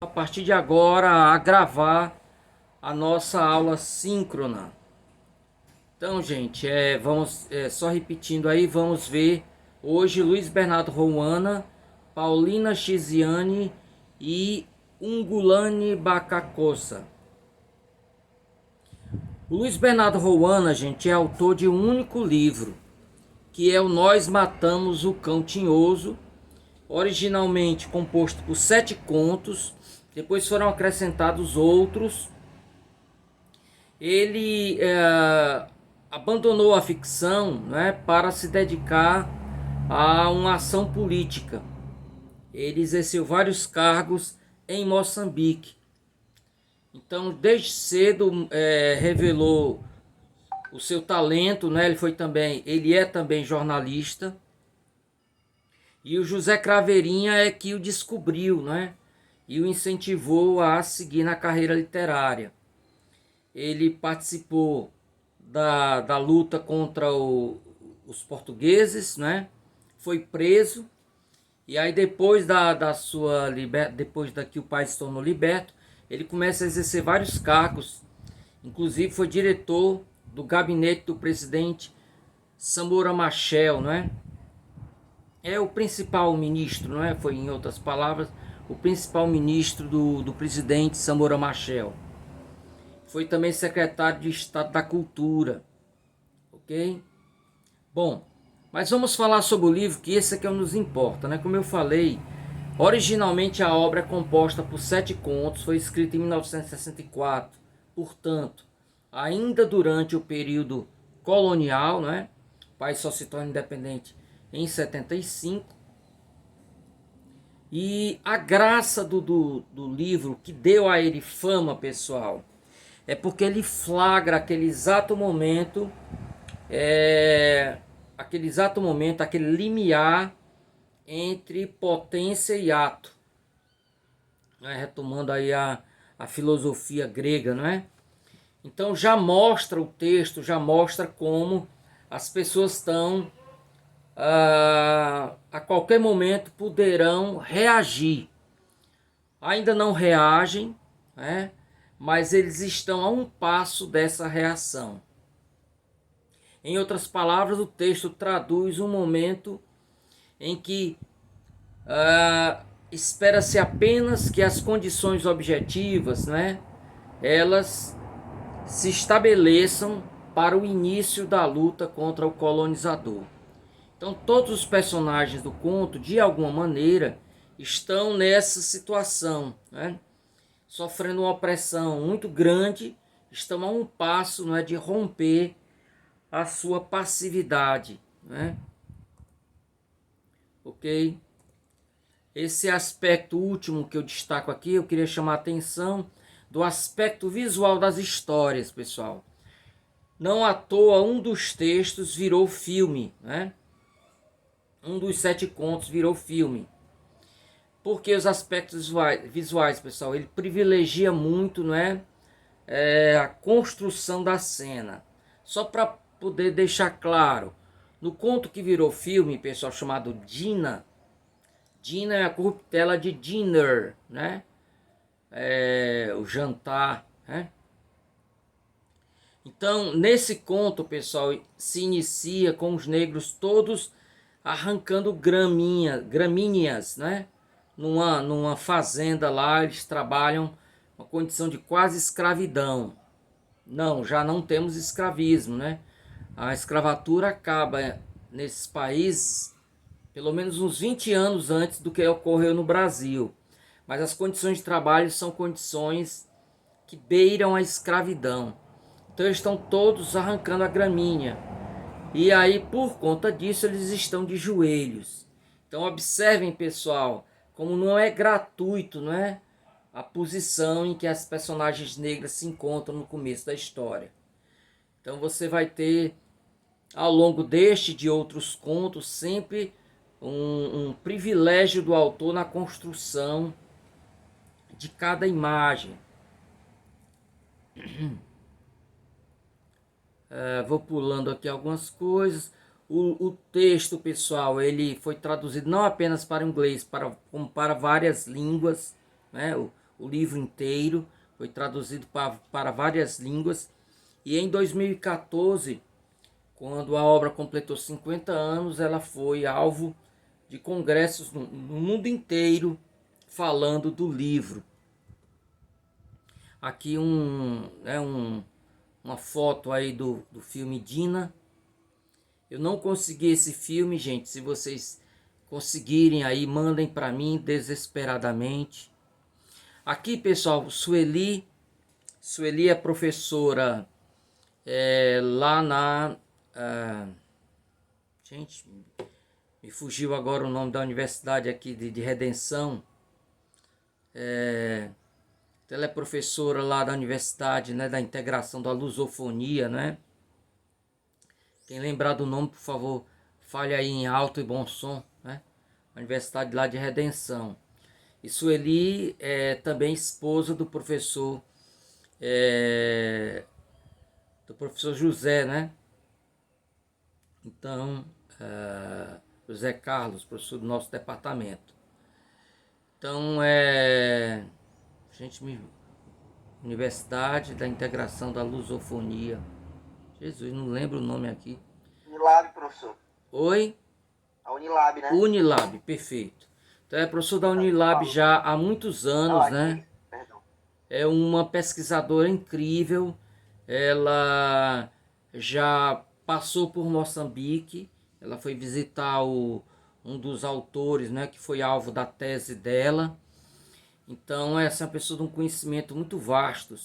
A partir de agora a gravar a nossa aula síncrona. Então, gente, vamos só repetindo aí, vamos ver hoje Luiz Bernardo Rouana, Paulina Chiziane e Ungulane Bacacossa. O Luiz Bernardo Rouana, gente, é autor de um único livro, que é o Nós Matamos o Cão Tinhoso, originalmente composto por 7 contos, depois foram acrescentados outros. Ele abandonou a ficção, né, para se dedicar a uma ação política. Ele exerceu vários cargos em Moçambique. Então, desde cedo revelou o seu talento, né? Ele é também jornalista. E o José Craveirinha é que o descobriu, né? E o incentivou a seguir na carreira literária. Ele participou da luta contra os portugueses, né? Foi preso. E aí depois depois que o país se tornou liberto, ele começa a exercer vários cargos. Inclusive foi diretor do gabinete do presidente Samora Machel, né? É o principal ministro, não é? Foi, em outras palavras, o principal ministro do presidente Samora Machel. Foi também secretário de Estado da Cultura, ok? Bom, mas vamos falar sobre o livro, que esse é que nos importa, né? Como eu falei, originalmente a obra é composta por 7 contos, foi escrita em 1964, portanto, ainda durante o período colonial, né? O país só se torna independente em 75. E a graça do livro, que deu a ele fama, pessoal, é porque ele flagra aquele exato momento, aquele limiar entre potência e ato, né? Retomando aí a filosofia grega, não é? Então já mostra o texto, já mostra como as pessoas estão a qualquer momento poderão reagir. Ainda não reagem, né? Mas eles estão a um passo dessa reação. Em outras palavras, o texto traduz um momento em que espera-se apenas que as condições objetivas, né, elas se estabeleçam para o início da luta contra o colonizador. Então todos os personagens do conto, de alguma maneira, estão nessa situação, né? Sofrendo uma opressão muito grande, estão a um passo, não é, de romper a sua passividade, né? Ok? Esse aspecto último que eu destaco aqui, eu queria chamar a atenção do aspecto visual das histórias, pessoal. Não à toa um dos textos virou filme, né? Um dos 7 contos virou filme. Porque os aspectos visuais, pessoal, ele privilegia muito, não é? A construção da cena. Só para poder deixar claro, no conto que virou filme, pessoal, chamado Dina, Dina é a corruptela de dinner, né? O jantar, né? Então, nesse conto, pessoal, se inicia com os negros todos arrancando gramíneas, né? Numa fazenda lá, eles trabalham uma condição de quase escravidão. Não, já não temos escravismo, né? A escravatura acaba nesses países pelo menos uns 20 anos antes do que ocorreu no Brasil. Mas as condições de trabalho são condições que beiram a escravidão. Então eles estão todos arrancando a gramínea. E aí, por conta disso, eles estão de joelhos. Então observem, pessoal, como não é gratuito, não é? A posição em que as personagens negras se encontram no começo da história. Então você vai ter, ao longo deste e de outros contos, sempre um privilégio do autor na construção de cada imagem. Vou pulando aqui algumas coisas. O texto, pessoal, ele foi traduzido não apenas para o inglês, como para várias línguas, né? O o livro inteiro, foi traduzido para várias línguas. E em 2014, quando a obra completou 50 anos, ela foi alvo de congressos no mundo inteiro falando do livro. Aqui uma foto aí do filme Dina. Eu não consegui esse filme, gente. Se vocês conseguirem aí, mandem para mim desesperadamente. Aqui, pessoal, Sueli é professora lá na... gente, me fugiu agora o nome da universidade aqui de Redenção. Ela é professora lá da universidade, né, da integração da lusofonia, né? Quem lembrar do nome, por favor, fale aí em alto e bom som, né? Universidade lá de Redenção. E Sueli é também esposa do professor José, né? Então, José Carlos, professor do nosso departamento. Então, Universidade da Integração da Lusofonia. Jesus, não lembro o nome aqui. Unilab, professor. Oi? A Unilab, né? Unilab, perfeito. Então é professor da Unilab já há muitos anos, né? Perdão. É uma pesquisadora incrível. Ela já passou por Moçambique. Ela foi visitar um dos autores, né, que foi alvo da tese dela. Então essa é uma pessoa de um conhecimento muito vasto.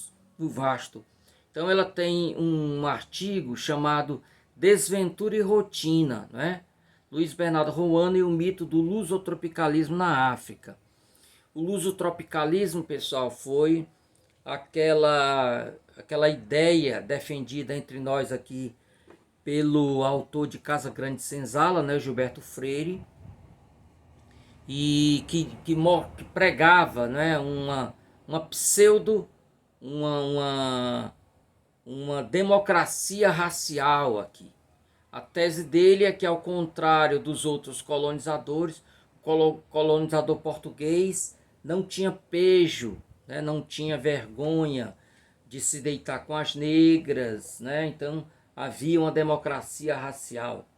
Então ela tem um artigo chamado Desventura e Rotina, né? Luiz Bernardo Roano e o mito do lusotropicalismo na África. O lusotropicalismo, pessoal, foi aquela ideia defendida entre nós aqui pelo autor de Casa Grande Senzala, né, Gilberto Freire, e que pregava, né, uma pseudo, uma democracia racial aqui. A tese dele é que, ao contrário dos outros colonizadores, o colonizador português não tinha pejo, né? Não tinha vergonha de se deitar com as negras, né? Então havia uma democracia racial.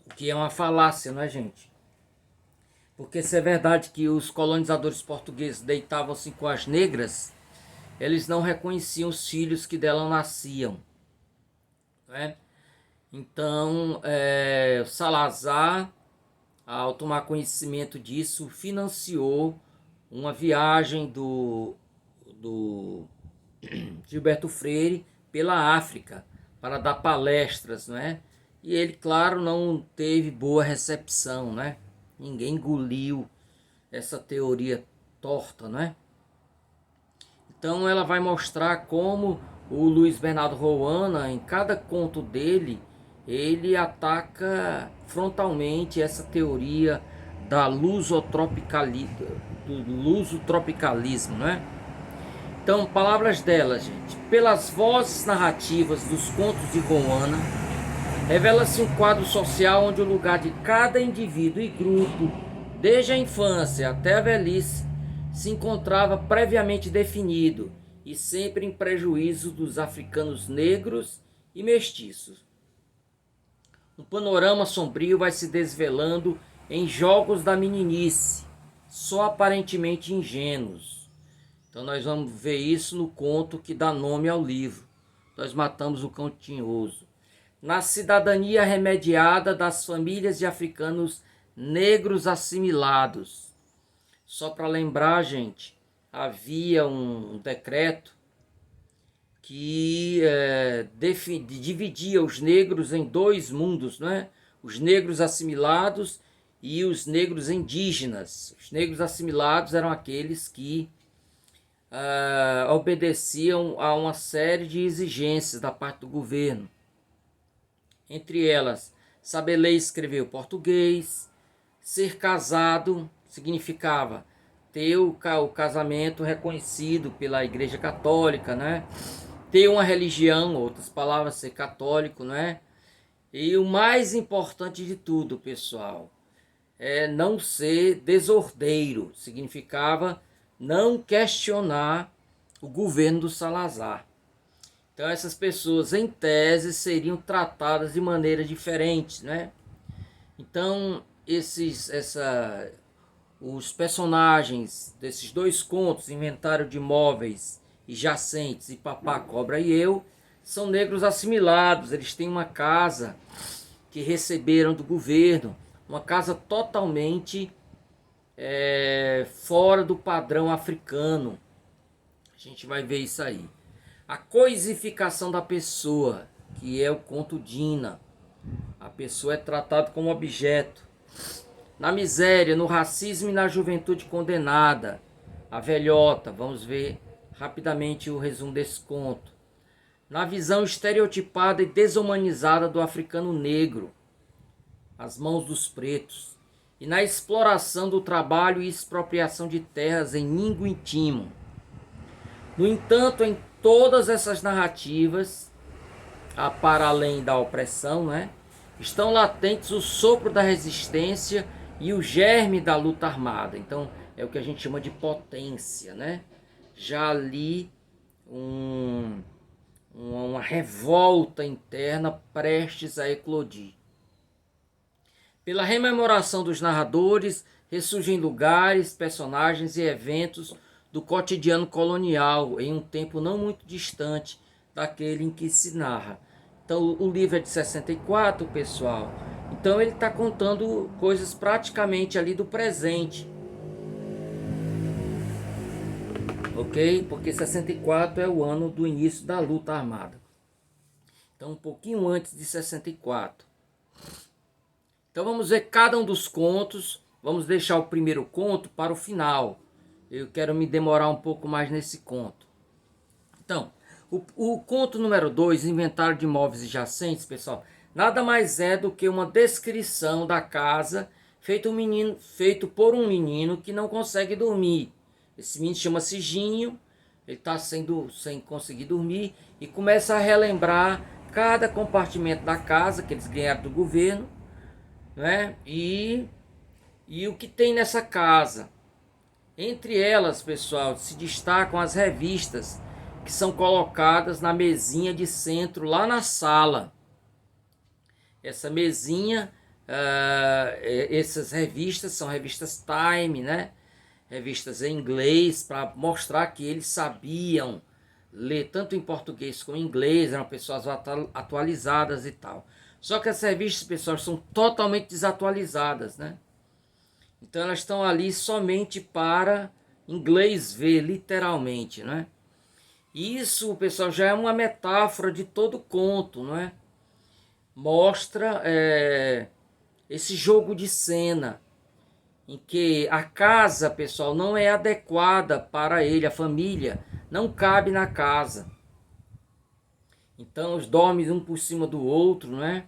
O que é uma falácia, não é, gente? Porque se é verdade que os colonizadores portugueses deitavam-se com as negras, eles não reconheciam os filhos que dela nasciam. Né? Então, Salazar, ao tomar conhecimento disso, financiou uma viagem do Gilberto Freire pela África para dar palestras, né? E ele, claro, não teve boa recepção, né? Ninguém engoliu essa teoria torta, né? Então ela vai mostrar como o Luiz Bernardo Roana, em cada conto dele, ele ataca frontalmente essa teoria da do lusotropicalismo, né? Então, palavras dela, gente. Pelas vozes narrativas dos contos de Roana, revela-se um quadro social onde o lugar de cada indivíduo e grupo, desde a infância até a velhice, se encontrava previamente definido e sempre em prejuízo dos africanos negros e mestiços. Um panorama sombrio vai se desvelando em jogos da meninice, só aparentemente ingênuos. Então nós vamos ver isso no conto que dá nome ao livro. Nós matamos o cão tinhoso. Na cidadania remediada das famílias de africanos negros assimilados. Só para lembrar, gente, havia um decreto que dividia os negros em dois mundos, né? Os negros assimilados e os negros indígenas. Os negros assimilados eram aqueles que obedeciam a uma série de exigências da parte do governo. Entre elas, saber ler e escrever o português, ser casado significava ter o casamento reconhecido pela Igreja Católica, né? Ter uma religião, outras palavras, ser católico, né? E o mais importante de tudo, pessoal, não ser desordeiro, significava não questionar o governo do Salazar. Então essas pessoas, em tese, seriam tratadas de maneira diferente, né? Então os personagens desses dois contos, Inventário de Móveis e Jacentes e Papá, Cobra e Eu, são negros assimilados. Eles têm uma casa que receberam do governo, uma casa totalmente fora do padrão africano. A gente vai ver isso aí. A coisificação da pessoa, que é o conto Dina. A pessoa é tratada como objeto. Na miséria, no racismo e na juventude condenada. A velhota, vamos ver rapidamente o resumo desse conto. Na visão estereotipada e desumanizada do africano negro, as mãos dos pretos. E na exploração do trabalho e expropriação de terras em Ninguintimo. No entanto, em todas essas narrativas, para além da opressão, né, estão latentes o sopro da resistência e o germe da luta armada. Então, é o que a gente chama de potência, né? Já ali uma revolta interna prestes a eclodir. Pela rememoração dos narradores, ressurgem lugares, personagens e eventos do cotidiano colonial em um tempo não muito distante daquele em que se narra. Então o livro é de 64, pessoal. Então ele está contando coisas praticamente ali do presente. Ok? Porque 64 é o ano do início da luta armada. Então um pouquinho antes de 64. Então vamos ver cada um dos contos. Vamos deixar o primeiro conto para o final. Eu quero me demorar um pouco mais nesse conto. Então, o conto número 2, Inventário de Móveis e Jacentes, pessoal, nada mais é do que uma descrição da casa feito por um menino que não consegue dormir. Esse menino chama-se Ginho, ele está sem conseguir dormir e começa a relembrar cada compartimento da casa que eles ganharam do governo, né? E o que tem nessa casa. Entre elas, pessoal, se destacam as revistas que são colocadas na mesinha de centro lá na sala. Essa mesinha, essas revistas são revistas Time, né? Revistas em inglês, para mostrar que eles sabiam ler tanto em português como em inglês, eram pessoas atualizadas e tal. Só que as revistas, pessoal, são totalmente desatualizadas, né? Então elas estão ali somente para inglês ver, literalmente, né? Isso, pessoal, já é uma metáfora de todo conto, não é? Mostra esse jogo de cena em que a casa, pessoal, não é adequada para ele, a família não cabe na casa. Então, os dormem um por cima do outro, não é?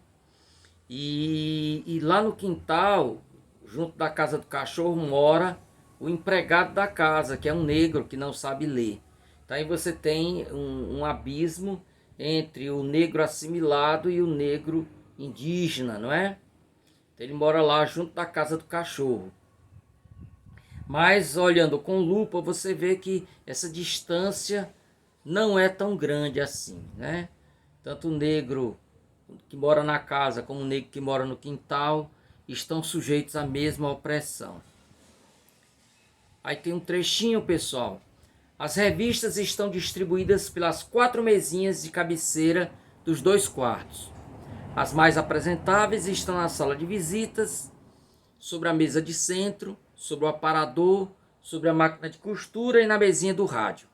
E lá no quintal, junto da casa do cachorro, mora o empregado da casa, que é um negro que não sabe ler. Então aí você tem um abismo entre o negro assimilado e o negro indígena, não é? Então ele mora lá junto da casa do cachorro. Mas olhando com lupa, você vê que essa distância não é tão grande assim, né? Tanto o negro que mora na casa como o negro que mora no quintal estão sujeitos à mesma opressão. Aí tem um trechinho, pessoal. As revistas estão distribuídas pelas 4 mesinhas de cabeceira dos 2 quartos. As mais apresentáveis estão na sala de visitas, sobre a mesa de centro, sobre o aparador, sobre a máquina de costura e na mesinha do rádio.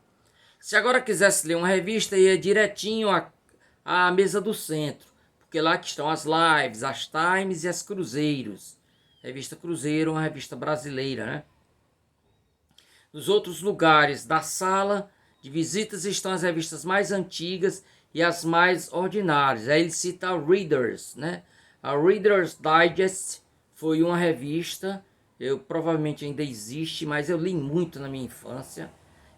Se agora quisesse ler uma revista, ia direitinho à mesa do centro, porque lá que estão as lives, as times e as cruzeiros. Revista Cruzeiro é uma revista brasileira, né? Nos outros lugares da sala de visitas estão as revistas mais antigas e as mais ordinárias. Aí ele cita a Readers, né? A Reader's Digest foi uma revista, provavelmente ainda existe, mas eu li muito na minha infância.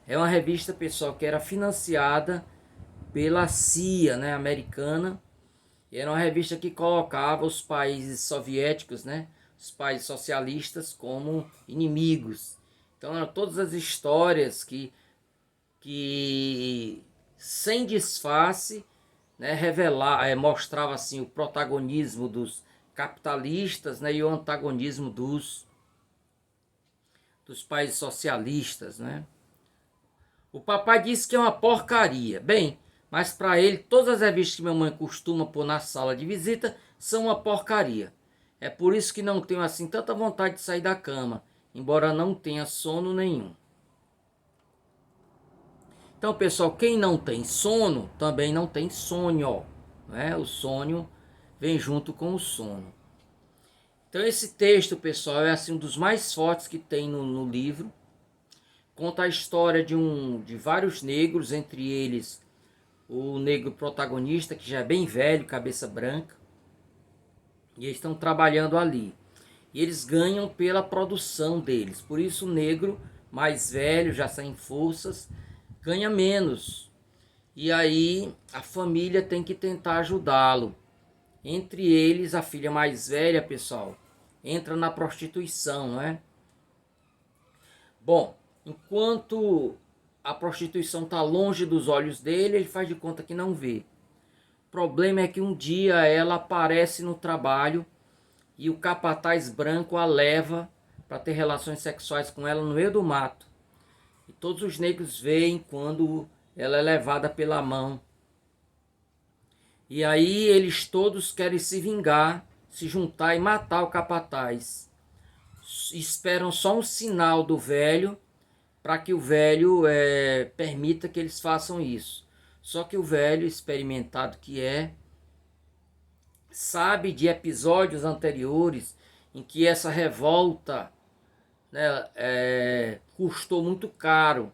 É uma revista, pessoal, que era financiada pela CIA, né, americana. E era uma revista que colocava os países soviéticos, né, os países socialistas como inimigos. Então eram todas as histórias que sem disfarce, né, mostrava assim o protagonismo dos capitalistas, né, e o antagonismo dos países socialistas, né? O papai disse que é uma porcaria. Bem, mas para ele todas as revistas que minha mãe costuma pôr na sala de visita são uma porcaria. É por isso que não tenho assim tanta vontade de sair da cama, embora não tenha sono nenhum. Então, pessoal, quem não tem sono, também não tem sonho, né? O sonho vem junto com o sono. Então, esse texto, pessoal, é assim um dos mais fortes que tem no livro. Conta a história de vários negros, entre eles o negro protagonista, que já é bem velho, cabeça branca. E eles estão trabalhando ali. E eles ganham pela produção deles. Por isso o negro mais velho, já sem forças, ganha menos. E aí a família tem que tentar ajudá-lo. Entre eles, a filha mais velha, pessoal, entra na prostituição, não é? Bom, enquanto a prostituição está longe dos olhos dele, ele faz de conta que não vê. O problema é que um dia ela aparece no trabalho e o capataz branco a leva para ter relações sexuais com ela no meio do mato. E todos os negros veem quando ela é levada pela mão. E aí eles todos querem se vingar, se juntar e matar o capataz. Esperam só um sinal do velho para que o velho permita que eles façam isso. Só que o velho, experimentado que é, sabe de episódios anteriores em que essa revolta, né, custou muito caro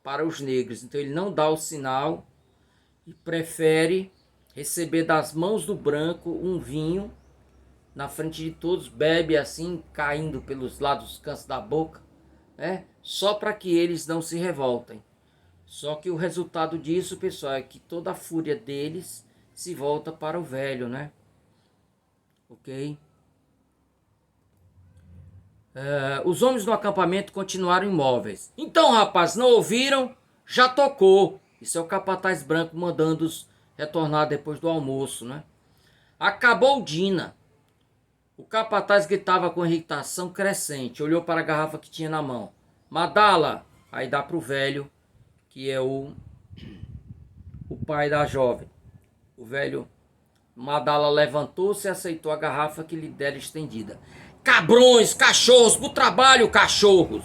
para os negros. Então ele não dá o sinal e prefere receber das mãos do branco um vinho na frente de todos, bebe assim, caindo pelos lados dos cantos da boca, né, só para que eles não se revoltem. Só que o resultado disso, pessoal, é que toda a fúria deles se volta para o velho, né? Ok? Os homens do acampamento continuaram imóveis. Então, rapaz, não ouviram? Já tocou. Isso é o capataz branco mandando-os retornar depois do almoço, né? Acabou o Dina. O capataz gritava com irritação crescente. Olhou para a garrafa que tinha na mão. Madala! Aí dá para o velho, que é o pai da jovem. O velho Madala levantou-se e aceitou a garrafa que lhe dera estendida. Cabrões, cachorros, pro trabalho, cachorros!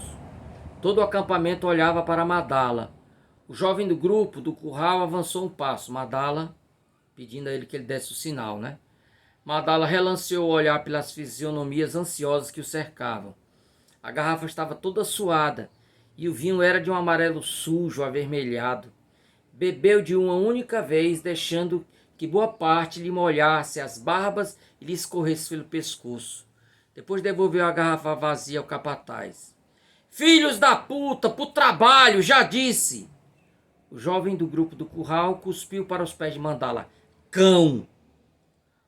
Todo o acampamento olhava para Madala. O jovem do grupo, do curral, avançou um passo. Madala, pedindo a ele que ele desse o sinal, né? Madala relanceou o olhar pelas fisionomias ansiosas que o cercavam. A garrafa estava toda suada e o vinho era de um amarelo sujo, avermelhado. Bebeu de uma única vez, deixando que boa parte lhe molhasse as barbas e lhe escorresse pelo pescoço. Depois devolveu a garrafa vazia ao capataz. Filhos da puta, pro trabalho, já disse! O jovem do grupo do curral cuspiu para os pés de Madala. Cão!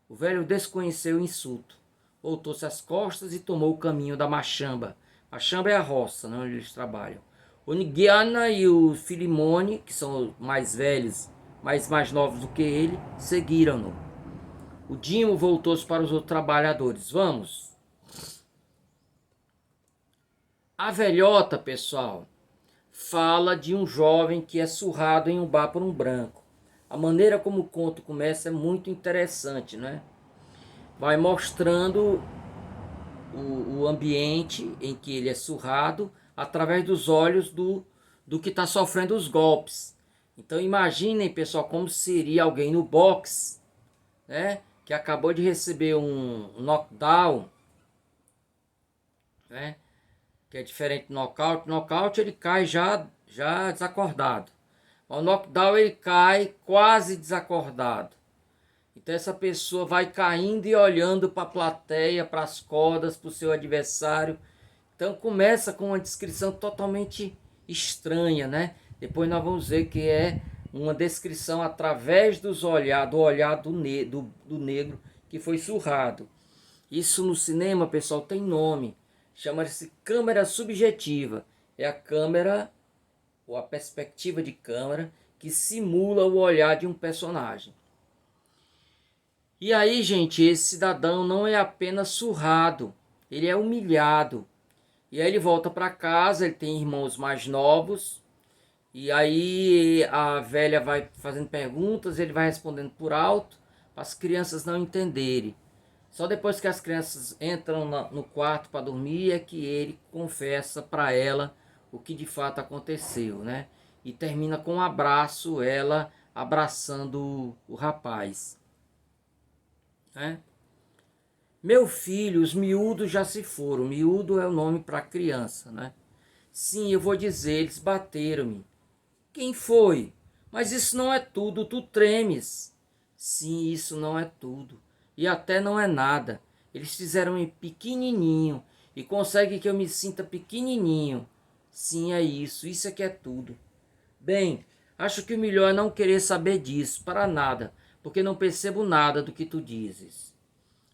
O velho desconheceu o insulto. Voltou-se às costas e tomou o caminho da Machamba. Machamba é a roça, né, onde eles trabalham. O Ngiana e o Filimone, que são mais velhos, mas mais novos do que ele, seguiram-no. O Dimo voltou-se para os outros trabalhadores. Vamos. A velhota, pessoal, fala de um jovem que é surrado em um bar por um branco. A maneira como o conto começa é muito interessante, né? Vai mostrando o ambiente em que ele é surrado através dos olhos do que está sofrendo os golpes. Então imaginem, pessoal, como seria alguém no boxe, né, que acabou de receber um knockdown, né, que é diferente do nocaute. Nocaute ele cai já desacordado. O knockdown ele cai quase desacordado. Então essa pessoa vai caindo e olhando para a plateia, para as cordas, para o seu adversário. Então começa com uma descrição totalmente estranha, né? Depois nós vamos ver que é uma descrição através do olhar do negro que foi surrado. Isso no cinema, pessoal, tem nome. Chama-se câmera subjetiva. É a câmera, ou a perspectiva de câmera, que simula o olhar de um personagem. E aí, gente, esse cidadão não é apenas surrado, ele é humilhado. E aí ele volta para casa, ele tem irmãos mais novos, e aí a velha vai fazendo perguntas, ele vai respondendo por alto, para as crianças não entenderem. Só depois que as crianças entram no quarto para dormir é que ele confessa para ela o que de fato aconteceu, né? E termina com um abraço, ela abraçando o rapaz, né? Meu filho, os miúdos já se foram. Miúdo é o nome para criança, né? Sim, eu vou dizer, eles bateram-me. Quem foi? Mas isso não é tudo, tu tremes. Sim, isso não é tudo. E até não é nada. Eles fizeram-me pequenininho e conseguem que eu me sinta pequenininho. Sim, é isso é que é tudo. Bem, acho que o melhor é não querer saber disso, para nada, porque não percebo nada do que tu dizes.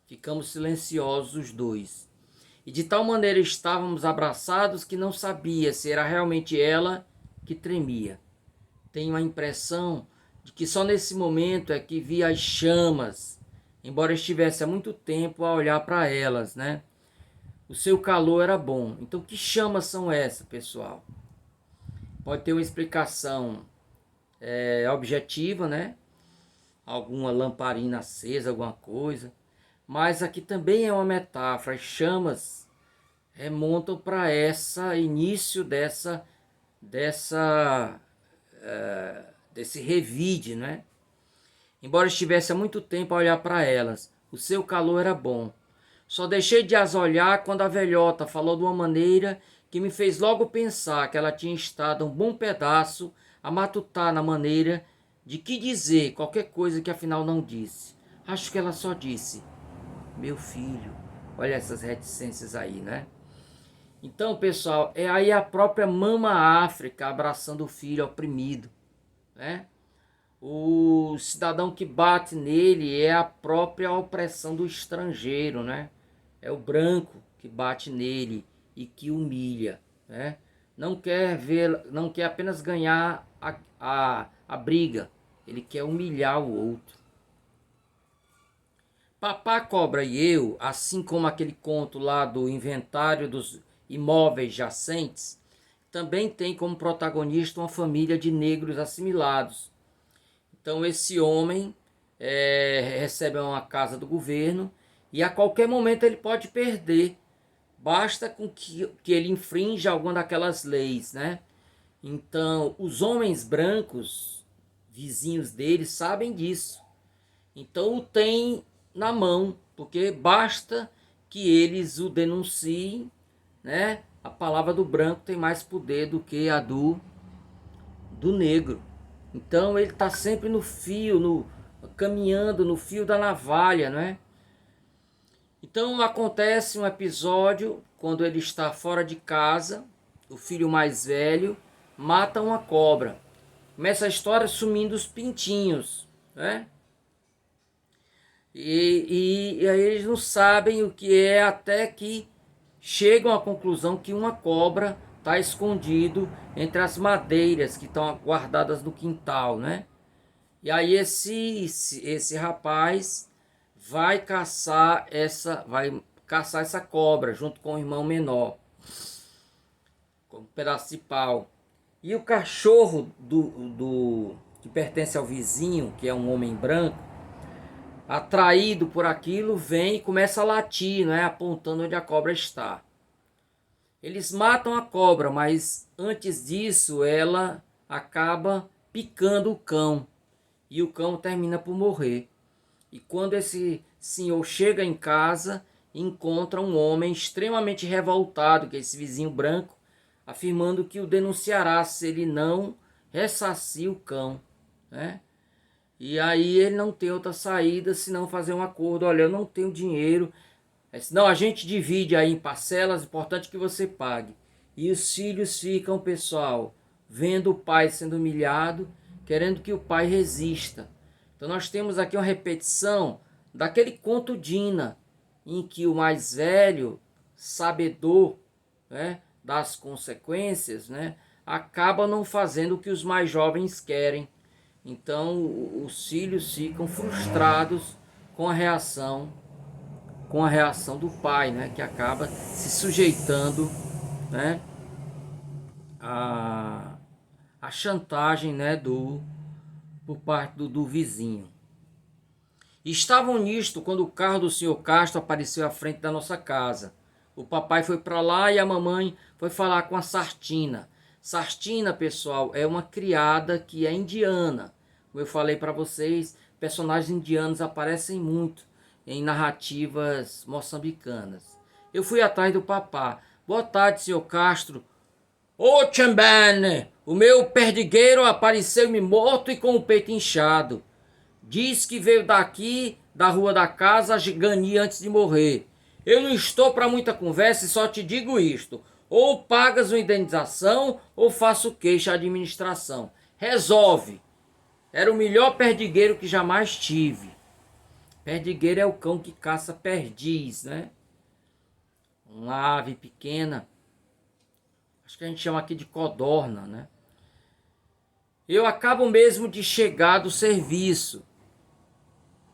Ficamos silenciosos os dois. E de tal maneira estávamos abraçados que não sabia se era realmente ela que tremia. Tenho a impressão de que só nesse momento é que vi as chamas, embora estivesse há muito tempo a olhar para elas, né? O seu calor era bom. Então, que chamas são essas, pessoal? Pode ter uma explicação objetiva, né? Alguma lamparina acesa, alguma coisa. Mas aqui também é uma metáfora. As chamas remontam para esse início desse revide, né? Embora estivesse há muito tempo a olhar para elas, o seu calor era bom. Só deixei de as olhar quando a velhota falou de uma maneira que me fez logo pensar que ela tinha estado um bom pedaço a matutar na maneira de que dizer qualquer coisa que afinal não disse. Acho que ela só disse: meu filho. Olha essas reticências aí, né? Então, pessoal, é aí a própria Mama África abraçando o filho oprimido, né? O cidadão que bate nele é a própria opressão do estrangeiro, né? É o branco que bate nele e que humilha, né? Não quer apenas ganhar a briga, ele quer humilhar o outro. Papá Cobra e eu, assim como aquele conto lá do inventário dos imóveis jacentes, também tem como protagonista uma família de negros assimilados. Então esse homem recebe uma casa do governo e a qualquer momento ele pode perder. Basta com que ele infrinja alguma daquelas leis, né? Então os homens brancos, vizinhos dele, sabem disso. Então o tem na mão, porque basta que eles o denunciem, né? A palavra do branco tem mais poder do que a do negro. Então ele está sempre no fio, caminhando no fio da navalha, não é? Então acontece um episódio quando ele está fora de casa, o filho mais velho mata uma cobra. Começa a história sumindo os pintinhos, né? E aí eles não sabem o que é até que chegam à conclusão que uma cobra está escondido entre as madeiras que estão guardadas no quintal, né? E aí esse rapaz vai caçar essa cobra junto com o irmão menor, com um pedaço de pau. E o cachorro que pertence ao vizinho, que é um homem branco, atraído por aquilo, vem e começa a latir, né, apontando onde a cobra está. Eles matam a cobra, mas antes disso ela acaba picando o cão. E o cão termina por morrer. E quando esse senhor chega em casa, encontra um homem extremamente revoltado, que é esse vizinho branco, afirmando que o denunciará se ele não ressarcir o cão, né? E aí ele não tem outra saída senão fazer um acordo. Olha, eu não tenho dinheiro, senão a gente divide aí em parcelas, importante que você pague. E os filhos ficam, pessoal, vendo o pai sendo humilhado, querendo que o pai resista. Então nós temos aqui uma repetição daquele conto Dina. em que o mais velho, sabedor, né, das consequências, né, acaba não fazendo o que os mais jovens querem. Então os filhos ficam frustrados com a reação do pai, né, que acaba se sujeitando, né, a chantagem, né, por parte do vizinho. Estavam nisto quando o carro do senhor Castro apareceu à frente da nossa casa. O papai foi para lá e a mamãe foi falar com a Sartina. Sartina, pessoal, é uma criada que é indiana. Como eu falei para vocês, personagens indianos aparecem muito em narrativas moçambicanas. Eu fui atrás do papá. Boa tarde, senhor Castro. Ô Chambane, o meu perdigueiro apareceu-me morto e com o peito inchado. Diz que veio daqui, da rua da casa, a Gani antes de morrer. Eu não estou para muita conversa e só te digo isto. Ou pagas uma indenização ou faço queixa à administração. Resolve. Era o melhor perdigueiro que jamais tive. Perdigueiro é o cão que caça perdiz, né? Uma ave pequena. Acho que a gente chama aqui de codorna, né? Eu acabo mesmo de chegar do serviço.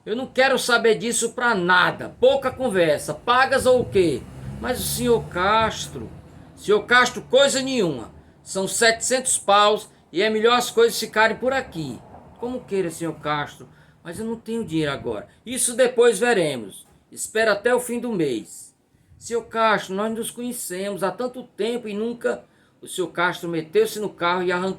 Eu não quero saber disso pra nada. Pouca conversa. Pagas ou o quê? Mas o senhor Castro... Senhor Castro, coisa nenhuma. São 700 paus e é melhor as coisas ficarem por aqui. Como queira, senhor Castro. Mas eu não tenho dinheiro agora. Isso depois veremos. Espera até o fim do mês. Senhor Castro, nós nos conhecemos há tanto tempo e nunca... O senhor Castro meteu-se no carro e arrancou.